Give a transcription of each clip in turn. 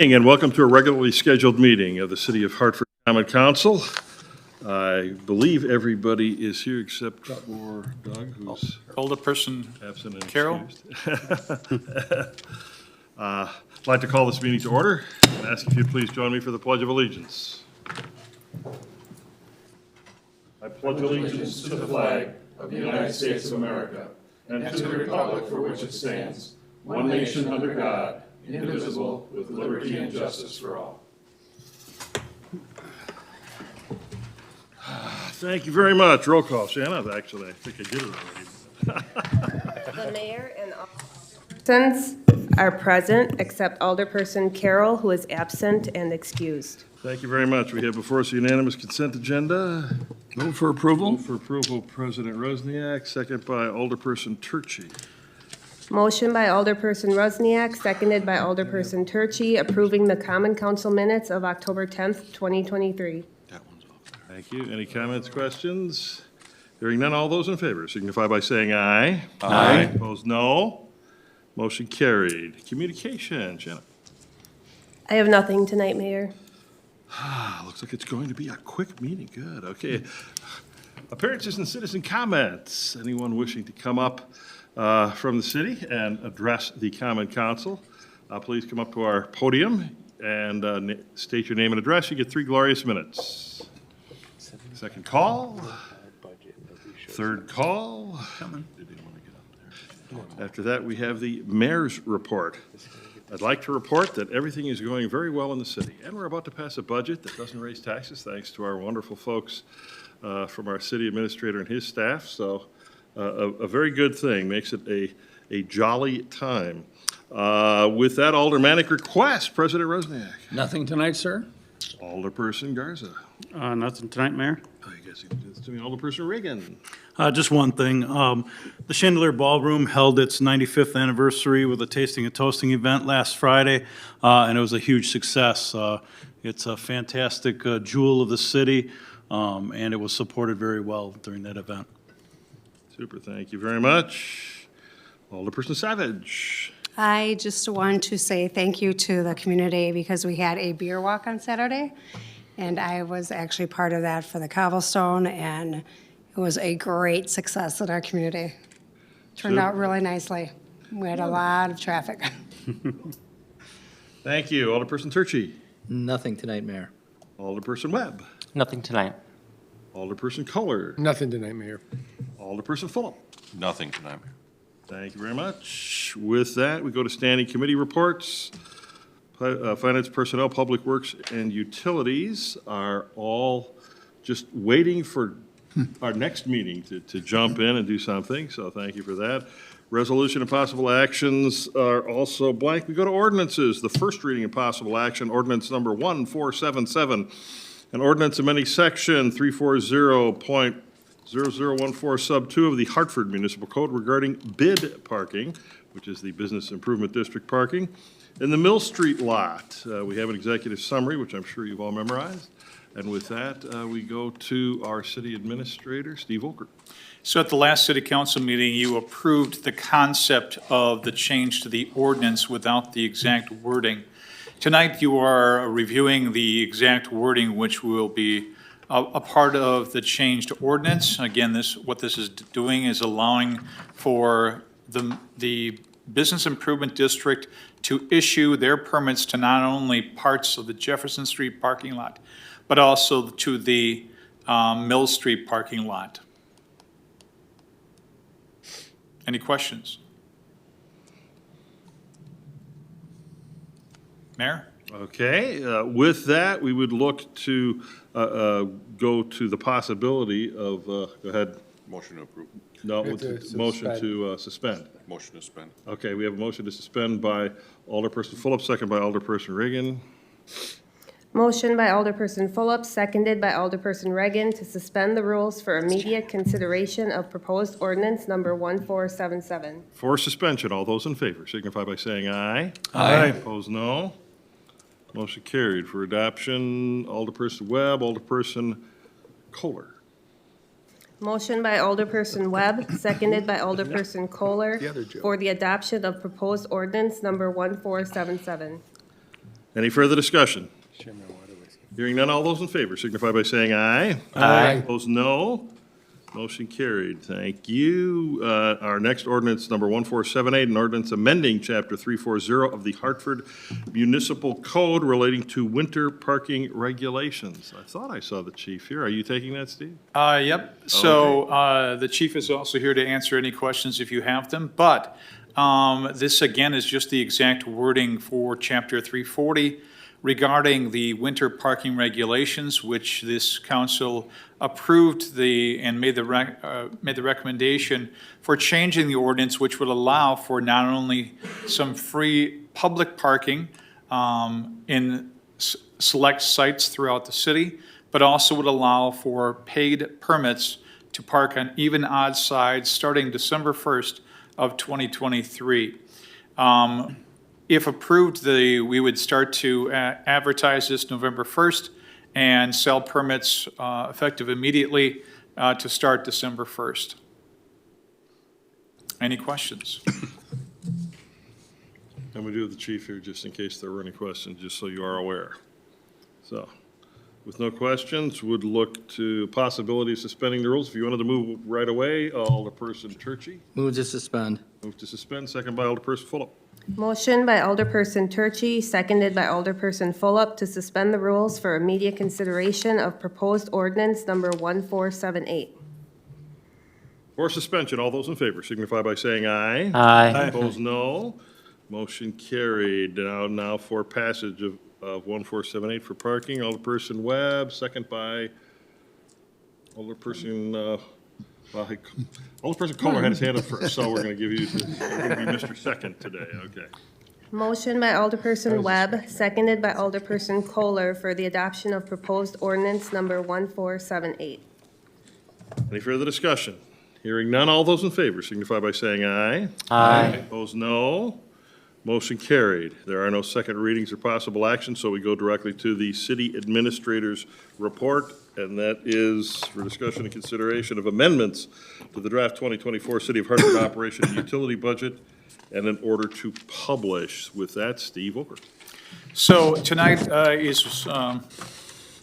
And welcome to a regularly scheduled meeting of the City of Hartford Common Council. I believe everybody is here except for Doug, who's Older person, absent and Carol? excused. I'd like to call this meeting to order and ask if you'd please join me for the Pledge of Allegiance. I pledge allegiance to the flag of the United States of America and to the republic for which it stands, one nation under God, indivisible, with liberty and justice for all. Thank you very much. Roll call. Shanna, actually, I think I did it already. The mayor and all persons are present, except Alderperson Carroll, who is absent and excused. Thank you very much. We have before us a unanimous consent agenda. Move for approval. Move for approval, President Rosniak, second by Alderperson Turchi. Motion by Alderperson Rusniak, seconded by Alderperson Turchi, approving the Common Council minutes of October 10th, 2023. Thank you. Any comments, questions? Hearing none, all those in favor signify by saying aye. Aye. Opposed, no. Motion carried. Communication, Shanna. I have nothing tonight, Mayor. Looks like it's going to be a quick meeting. Good, okay. Appearances and citizen comments. Anyone wishing to come up from the city and address the Common Council, please come up to our podium and state your name and address. You get 3 glorious minutes. Second call. Third call. After that, we have the mayor's report. I'd like to report that everything is going very well in the city, and we're about to pass a budget that doesn't raise taxes, thanks to our wonderful folks from our city administrator and his staff. So a very good thing, makes it a jolly time. With that aldermanic request, President Rosniak. Nothing tonight, sir? Alderperson Garza. Nothing tonight, Mayor. Oh, you guys can do this to me. Alderperson Reagan. Just one thing. The Chandelier Ballroom held its 95th anniversary with a tasting and toasting event last Friday, and it was a huge success. It's a fantastic jewel of the city, and it was supported very well during that event. Super, thank you very much. Alderperson Savage. I just want to say thank you to the community because we had a beer walk on Saturday, and I was actually part of that for the Cobblestone, and it was a great success in our community. Turned out really nicely. We had a lot of traffic. Thank you. Alderperson Turchi. Nothing tonight, Mayor. Alderperson Webb. Nothing tonight. Alderperson Kohler. Nothing tonight, Mayor. Alderperson Fulham. Nothing tonight, Mayor. Thank you very much. With that, we go to standing committee reports. Finance, Personnel, Public Works, and Utilities are all just waiting for our next meeting to jump in and do something, so thank you for that. Resolution and possible actions are also blank. We go to ordinances. The first reading of possible action, ordinance number 1477, an ordinance amending section 340.0014 sub 2 of the Hartford Municipal Code regarding bid parking, which is the Business Improvement District parking, in the Mill Street lot. We have an executive summary, which I'm sure you've all memorized. And with that, we go to our city administrator, Steve Volker. So at the last city council meeting, you approved the concept of the change to the ordinance without the exact wording. Tonight, you are reviewing the exact wording, which will be a part of the changed ordinance. Again, what this is doing is allowing for the Business Improvement District to issue their permits to not only parts of the Jefferson Street parking lot, but also to the Mill Street parking lot. Any questions? Mayor? Okay, with that, we would look to go to the possibility of, go ahead. Motion to approve. No, We have to motion suspend. to suspend. Motion to suspend. Okay, we have a motion to suspend by Alderperson Fulop, second by Alderperson Reagan. Motion by Alderperson Fulop, seconded by Alderperson Reagan, to suspend the rules for immediate consideration of proposed ordinance number 1477. For suspension, all those in favor signify by saying aye. Aye. Opposed, no. Motion carried. For adoption, Alderperson Webb, Alderperson Kohler. Motion by Alderperson Webb, seconded by Alderperson Kohler, The other Joe. for the adoption of proposed ordinance number 1477. Any further discussion? Hearing none, all those in favor signify by saying aye. Aye. Opposed, no. Motion carried. Thank you. Our next ordinance, number 1478, an ordinance amending Chapter 340 of the Hartford Municipal Code relating to winter parking regulations. I thought I saw the chief here. Are you taking that, Steve? Yep. So the chief is also here to answer any questions if you have them. But this, again, is just the exact wording for Chapter 340 regarding the winter parking regulations, which this council approved and made the recommendation for changing the ordinance, which would allow for not only some free public parking in select sites throughout the city, but also would allow for paid permits to park on even odd sides starting December 1st of 2023. If approved, we would start to advertise this November 1st and sell permits effective immediately to start December 1st. Any questions? I'm going to do with the chief here just in case there were any questions, just so you are aware. So, with no questions, would look to possibility of suspending the rules. If you wanted to move right away, Alderperson Turchy. Move to suspend. Move to suspend, second by Alderperson Fulop. Motion by Alderperson Turchy, seconded by Alderperson Fulop to suspend the rules for immediate consideration of proposed ordinance number 1478. For suspension, all those in favor signify by saying aye. Aye. Opposed, no. Motion carried. Now for passage of 1478 for parking, Alderperson Webb, second by Alderperson, Alderperson Kohler had his hand up first, so we're going to give you, you're going to be Mr. Second today, okay. Motion by Alderperson Webb, seconded by Alderperson Kohler for the adoption of proposed ordinance number 1478. Any further discussion? Hearing none, all those in favor signify by saying aye. Aye. Opposed, no. Motion carried. There are no second readings or possible action, so we go directly to the city administrator's report, and that is for discussion and consideration of amendments to the draft 2024 City of Hartford Operation and Utility Budget, and in order to publish. With that, Steve Oker. So tonight is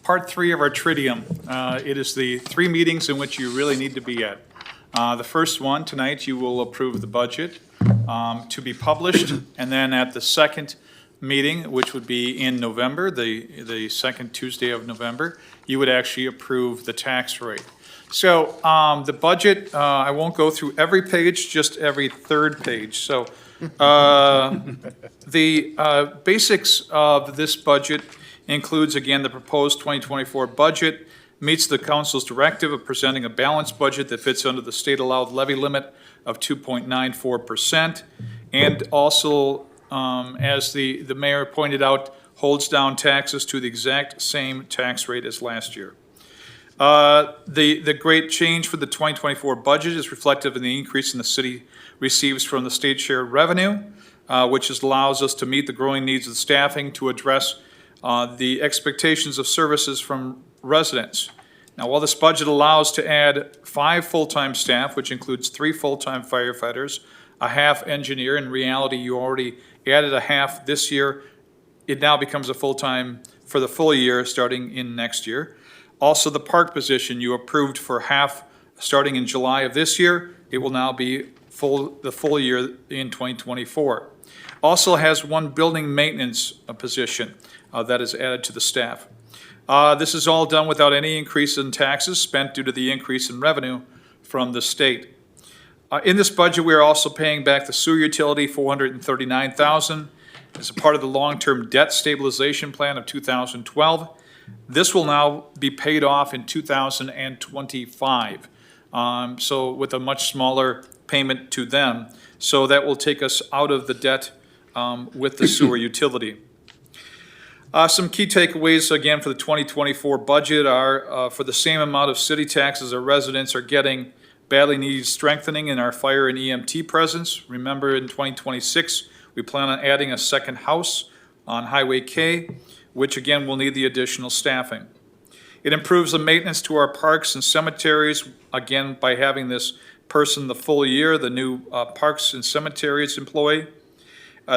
part 3 of our Tridium. It is the 3 meetings in which you really need to be at. The first one, tonight, you will approve the budget to be published, and then at the second meeting, which would be in November, the second Tuesday of November, you would actually approve the tax rate. So the budget, I won't go through every page, just every third page. So the basics of this budget includes, again, the proposed 2024 budget, meets the council's directive of presenting a balanced budget that fits under the state allowed levy limit of 2.94%, and also, as the mayor pointed out, holds down taxes to the exact same tax rate as last year. The great change for the 2024 budget is reflective in the increase in the city receives from the state share revenue, which allows us to meet the growing needs of staffing to address the expectations of services from residents. Now, while this budget allows to add 5 full-time staff, which includes 3 full-time firefighters, a half engineer, in reality, you already added a half this year, it now becomes a full-time for the full year starting in next year. Also, the park position you approved for half starting in July of this year, it will now be the full year in 2024. Also has 1 building maintenance position that is added to the staff. This is all done without any increase in taxes spent due to the increase in revenue from the state. In this budget, we are also paying back the sewer utility $439,000 as a part of the long-term debt stabilization plan of 2012. This will now be paid off in 2025, so with a much smaller payment to them. So that will take us out of the debt with the sewer utility. Some key takeaways, again, for the 2024 budget are for the same amount of city taxes our residents are getting, badly needs strengthening in our fire and EMT presence. Remember, in 2026, we plan on adding a second house on Highway K, which again will need the additional staffing. It improves the maintenance to our parks and cemeteries, again, by having this person the full year, the new Parks and Cemeteries employee.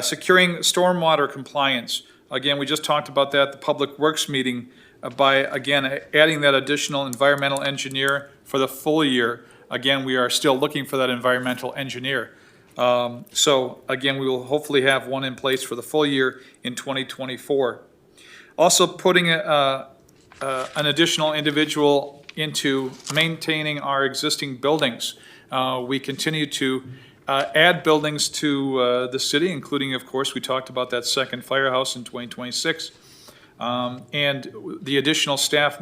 Securing stormwater compliance Again, we just talked about that, the Public Works meeting, by, again, adding that additional environmental engineer for the full year. Again, we are still looking for that environmental engineer. So again, we will hopefully have one in place for the full year in 2024. Also putting an additional individual into maintaining our existing buildings. We continue to add buildings to the city, including, of course, we talked about that second firehouse in 2026. And the additional staff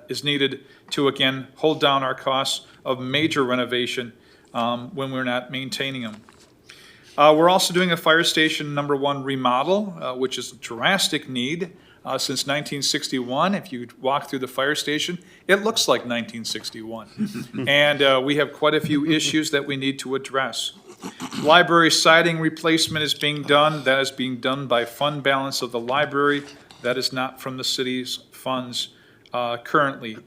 is needed to, again, hold down our costs of major renovation when we're not maintaining them. We're also doing a fire station number 1 remodel, which is a drastic need. Since 1961, if you walk through the fire station, it looks like 1961. And we have quite a few issues that we need to address. Library siding replacement is being done. That is being done by fund balance of the library. That is not from the city's funds currently.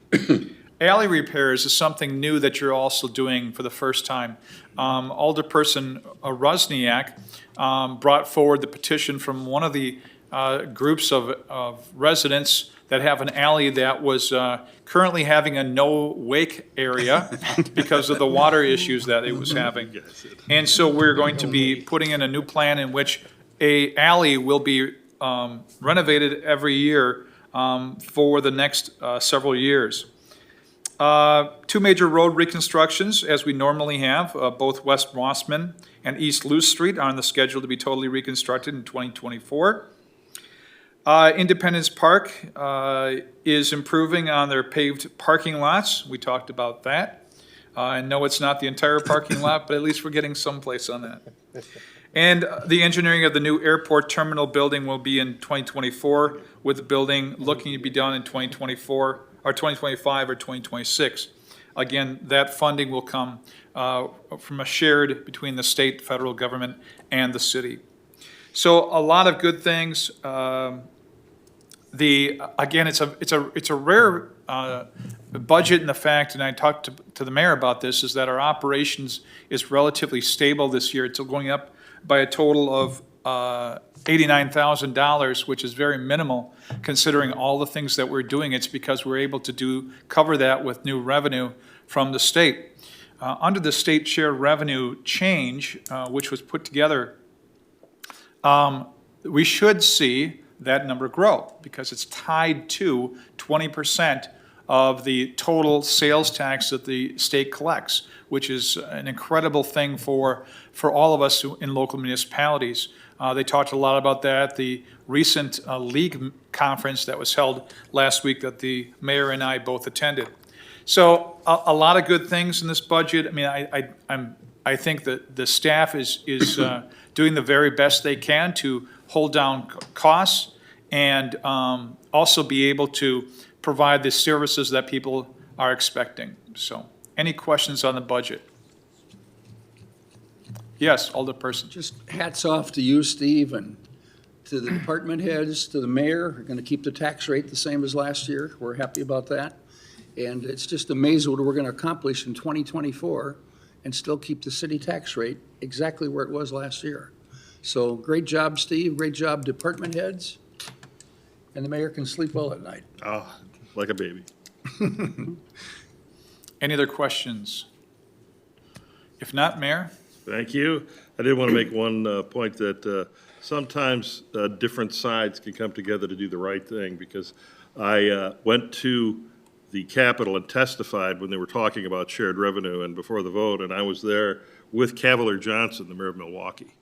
Alley repairs is something new that you're also doing for the first time. Alderperson Rusniak brought forward the petition from one of the groups of residents that have an alley that was currently having a no-wake area because of the water issues that it was having. And so we're going to be putting in a new plan in which a alley will be renovated every year for the next several years. 2 major road reconstructions, as we normally have, both West Rossman and East Luce Street are on the schedule to be totally reconstructed in 2024. Independence Park is improving on their paved parking lots. We talked about that. I know it's not the entire parking lot, but at least we're getting someplace on that. And the engineering of the new airport terminal building will be in 2024, with the building looking to be done in 2024, or 2025 or 2026. Again, that funding will come from a shared between the state, federal government, and the city. So a lot of good things. Again, it's a rare budget in the fact, and I talked to the mayor about this, is that our operations is relatively stable this year. It's going up by a total of $89,000, which is very minimal considering all the things that we're doing. It's because we're able to cover that with new revenue from the state. Under the state share revenue change, which was put together, we should see that number grow because it's tied to 20% of the total sales tax that the state collects, which is an incredible thing for all of us in local municipalities. They talked a lot about that at the recent league conference that was held last week that the mayor and I both attended. So a lot of good things in this budget. I mean, I think that the staff is doing the very best they can to hold down costs and also be able to provide the services that people are expecting. So, any questions on the budget? Yes, Alderperson. Just hats off to you, Steve, and to the department heads, to the mayor. We're going to keep the tax rate the same as last year. We're happy about that. And it's just amazing what we're going to accomplish in 2024 and still keep the city tax rate exactly where it was last year. So great job, Steve. Great job, department heads. And the mayor can sleep well at night. Oh, like a baby. Any other questions? If not, Mayor? Thank you. I did want to make one point that sometimes different sides can come together to do the right thing, because I went to the Capitol and testified when they were talking about shared revenue and before the vote, and I was there with Cavalier Johnson, the mayor of Milwaukee.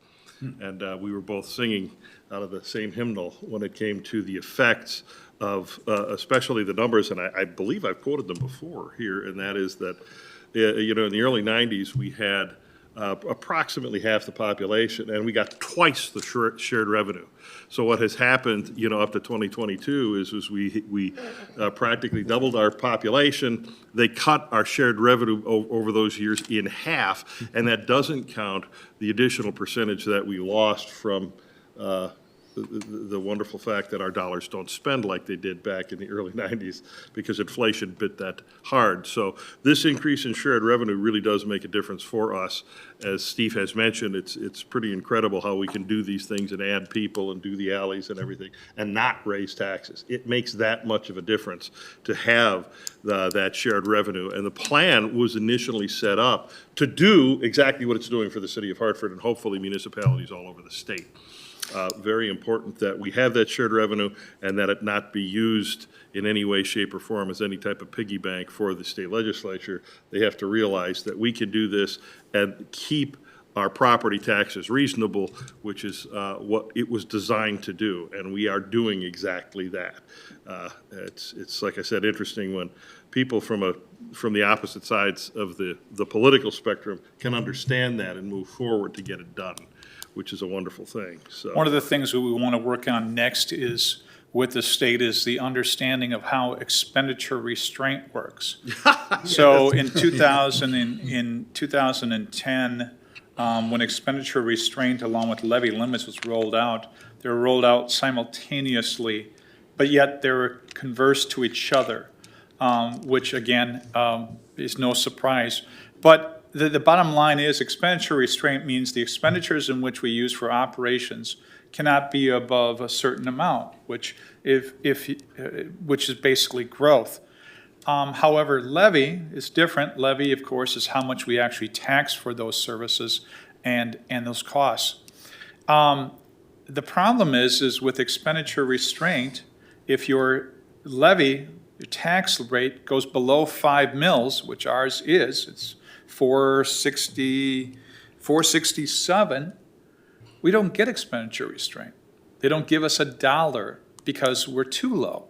And we were both singing out of the same hymnal when it came to the effects of especially the numbers, and I believe I've quoted them before here, and that is that, in the early 90s, we had approximately half the population, and we got twice the shared revenue. So what has happened, up to 2022 is we practically doubled our population. They cut our shared revenue over those years in half, and that doesn't count the additional percentage that we lost from the wonderful fact that our dollars don't spend like they did back in the early 90s because inflation bit that hard. So this increase in shared revenue really does make a difference for us. As Steve has mentioned, it's pretty incredible how we can do these things and add people and do the alleys and everything and not raise taxes. It makes that much of a difference to have that shared revenue. And the plan was initially set up to do exactly what it's doing for the city of Hartford and hopefully municipalities all over the state. Very important that we have that shared revenue and that it not be used in any way, shape, or form as any type of piggy bank for the state legislature. They have to realize that we can do this and keep our property taxes reasonable, which is what it was designed to do, and we are doing exactly that. It's like I said, interesting when people from the opposite sides of the political spectrum can understand that and move forward to get it done, which is a wonderful thing, so. One of the things that we want to work on next is, with the state, is the understanding of how expenditure restraint works. So in 2010, when expenditure restraint along with levy limits was rolled out, they were rolled out simultaneously, but yet they were conversed to each other, which again, is no surprise. But the bottom line is expenditure restraint means the expenditures in which we use for operations cannot be above a certain amount, which which is basically growth. However, levy is different. Levy, of course, is how much we actually tax for those services and those costs. The problem is with expenditure restraint, if your levy, your tax rate goes below 5 mils, which ours is, it's 467, we don't get expenditure restraint. They don't give us $1 because we're too low.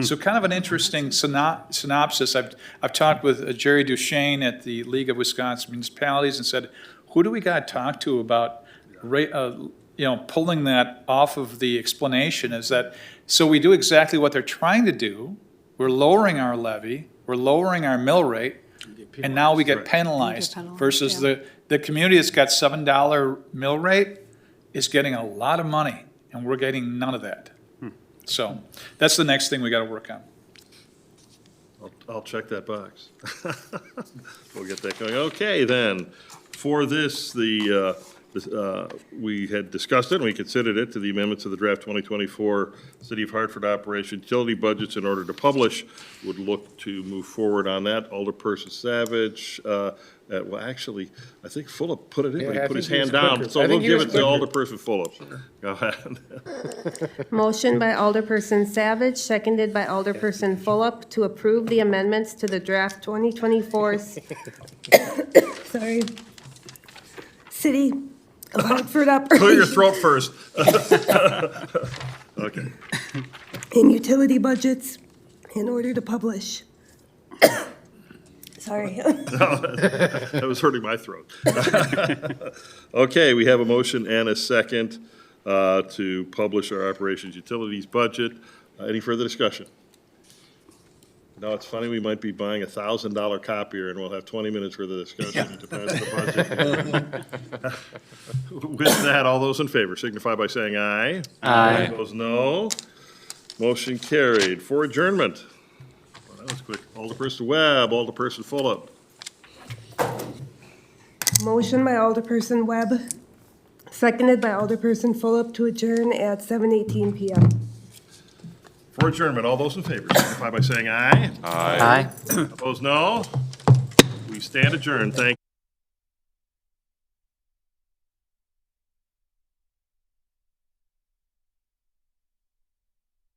So kind of an interesting synopsis. I've talked with Jerry Duchesne at the League of Wisconsin Municipalities and said, who do we got to talk to about pulling that off of the explanation? Is that so we do exactly what they're trying to do. We're lowering our levy, we're lowering our mill rate, and now we get penalized versus the community that's got $7 mill rate is getting a lot of money, and we're getting none of that. So that's the next thing we got to work on. I'll check that box. We'll get that going. Okay, then, for this, we had discussed it, and we considered it to the amendments of the draft 2024 City of Hartford Operation Utility Budgets in order to publish. Would look to move forward on that. Alderperson Savage, well, actually, I think Fulop put it in, but he put his hand down. So we'll give it to Alderperson Fulop. Go ahead. Motion by Alderperson Savage, seconded by Alderperson Fulop to approve the amendments to the draft 2024 City of Hartford Clear your Operation throat first. Okay. and utility budgets in order to publish. Sorry. That was hurting my throat. Okay, we have a motion and a second to publish our operations utilities budget. Any further discussion? No, it's funny, we might be buying a $1,000 copier and we'll have 20 minutes worth of discussion to pass the budget. With that, all those in favor signify by saying aye. Aye. Those no. Motion carried. For adjournment. Well, that was quick. Alderperson Webb, Alderperson Fulop. Motion by Alderperson Webb, seconded by Alderperson Fulop to adjourn at 7:18 PM. For adjournment, all those in favor signify by saying aye. Aye. Opposed, no. We stand adjourned. Thank you.